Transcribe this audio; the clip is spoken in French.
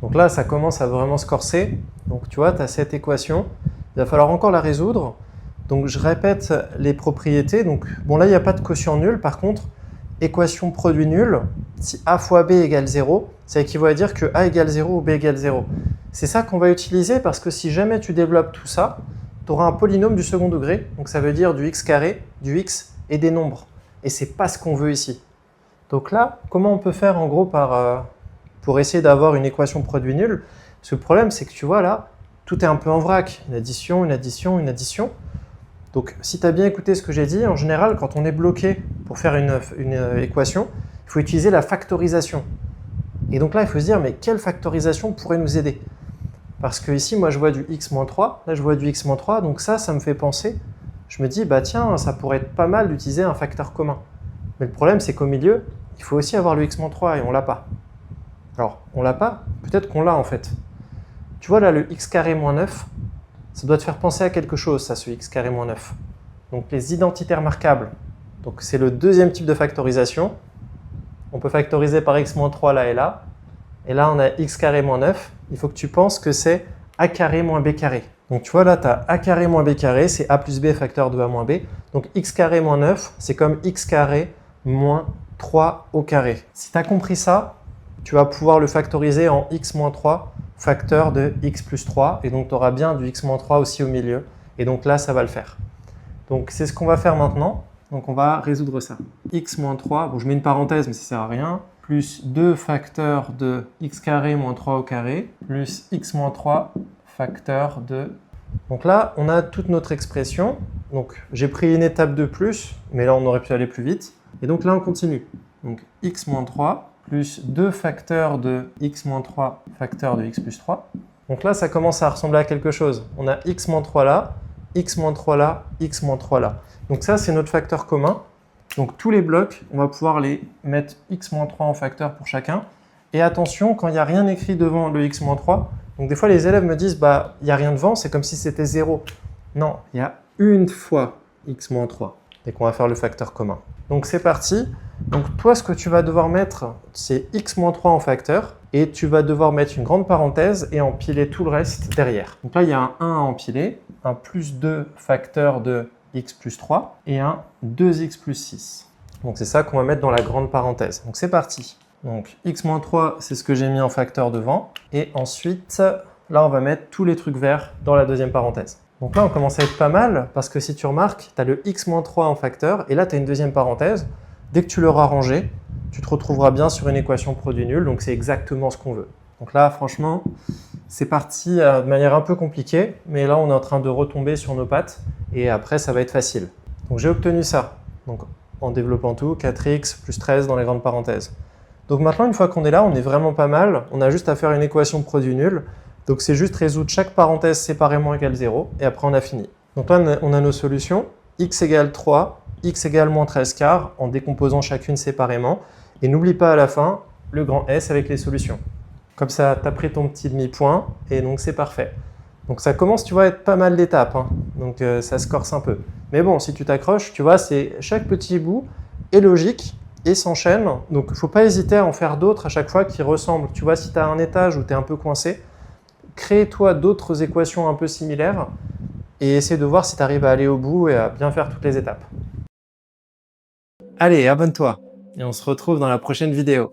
Donc là, ça commence à vraiment se corser. Donc tu vois, tu as cette équation. Il va falloir encore la résoudre. Donc je répète les propriétés. Donc bon, là, il n'y a pas de quotient nul. Par contre, équation produit nul, si a fois b égale 0, ça équivaut à dire que a égale 0 ou b égale 0. C'est ça qu'on va utiliser parce que si jamais tu développes tout ça, tu auras un polynôme du second degré. Donc ça veut dire du x carré, du x et des nombres. Et c'est pas ce qu'on veut ici. Donc là, comment on peut faire en gros pour essayer d'avoir une équation produit nul? Parce que le problème, c'est que tu vois là, tout est un peu en vrac. Une addition, une addition, une addition. Donc si tu as bien écouté ce que j'ai dit, en général, quand on est bloqué pour faire une équation, il faut utiliser la factorisation. Et donc là, il faut se dire, mais quelle factorisation pourrait nous aider? Parce que ici, moi, je vois du x-3, là, je vois du x-3, donc ça me fait penser, je me dis, bah tiens, ça pourrait être pas mal d'utiliser un facteur commun. Mais le problème, c'est qu'au milieu, il faut aussi avoir le x-3 et on l'a pas. Alors, on l'a pas? Peut-être qu'on l'a en fait. Tu vois là, le x carré moins 9, ça doit te faire penser à quelque chose, ça, ce x carré moins 9. Donc les identités remarquables, donc c'est le deuxième type de factorisation. On peut factoriser par x-3 là et là. Et là, on a x carré moins 9. Il faut que tu penses que c'est a carré moins b carré. Donc tu vois là, tu as a carré moins b carré, c'est a plus b facteur de a moins b. Donc x carré moins 9, c'est comme x carré moins 3 au carré. Si tu as compris ça, tu vas pouvoir le factoriser en x moins 3 facteur de x plus 3. Et donc tu auras bien du x moins 3 aussi au milieu. Et donc là, ça va le faire. Donc c'est ce qu'on va faire maintenant. Donc on va résoudre ça. X moins 3, bon je mets une parenthèse mais ça sert à rien, plus 2 facteurs de x carré moins 3 au carré, plus x moins 3 facteur de... Donc là, on a toute notre expression. Donc j'ai pris une étape de plus, mais là on aurait pu aller plus vite. Et donc là on continue. Donc x moins 3 plus 2 facteurs de x moins 3 facteur de x plus 3. Donc là ça commence à ressembler à quelque chose. On a x moins 3 là, x moins 3 là, x moins 3 là. Donc ça, c'est notre facteur commun. Donc tous les blocs, on va pouvoir les mettre x-3 en facteur pour chacun. Et attention, quand il n'y a rien écrit devant le x-3, donc des fois les élèves me disent, bah, il n'y a rien devant, c'est comme si c'était 0. Non, il y a une fois x-3 et qu'on va faire le facteur commun. Donc c'est parti. Donc toi, ce que tu vas devoir mettre, c'est x-3 en facteur. Et tu vas devoir mettre une grande parenthèse et empiler tout le reste derrière. Donc là, il y a un 1 à empiler, un plus 2 facteur de x plus 3 et un 2x plus 6. Donc c'est ça qu'on va mettre dans la grande parenthèse. Donc c'est parti. Donc x-3, c'est ce que j'ai mis en facteur devant. Et ensuite, là, on va mettre tous les trucs verts dans la deuxième parenthèse. Donc là, on commence à être pas mal parce que si tu remarques, tu as le x-3 en facteur et là, tu as une deuxième parenthèse. Dès que tu l'auras rangé, tu te retrouveras bien sur une équation produit nul. Donc c'est exactement ce qu'on veut. Donc là, franchement, c'est parti de manière un peu compliquée, mais là, on est en train de retomber sur nos pattes et après, ça va être facile. Donc j'ai obtenu ça, donc en développant tout, 4x plus 13 dans les grandes parenthèses. Donc maintenant, une fois qu'on est là, on est vraiment pas mal. On a juste à faire une équation produit nul. Donc c'est juste résoudre chaque parenthèse séparément égale 0 et après, on a fini. Donc là, on a nos solutions. X égale 3, x égale moins 13 quarts en décomposant chacune séparément. Et n'oublie pas à la fin le grand S avec les solutions. Comme ça, tu as pris ton petit demi-point et donc c'est parfait. Donc ça commence, tu vois, à être pas mal d'étapes. Hein. Donc ça se corse un peu. Mais bon, si tu t'accroches, tu vois, c'est chaque petit bout est logique et s'enchaîne. Donc il ne faut pas hésiter à en faire d'autres à chaque fois qui ressemblent. Tu vois, si tu as un étage où tu es un peu coincé, crée-toi d'autres équations un peu similaires et essaie de voir si tu arrives à aller au bout et à bien faire toutes les étapes. Allez, abonne-toi et on se retrouve dans la prochaine vidéo.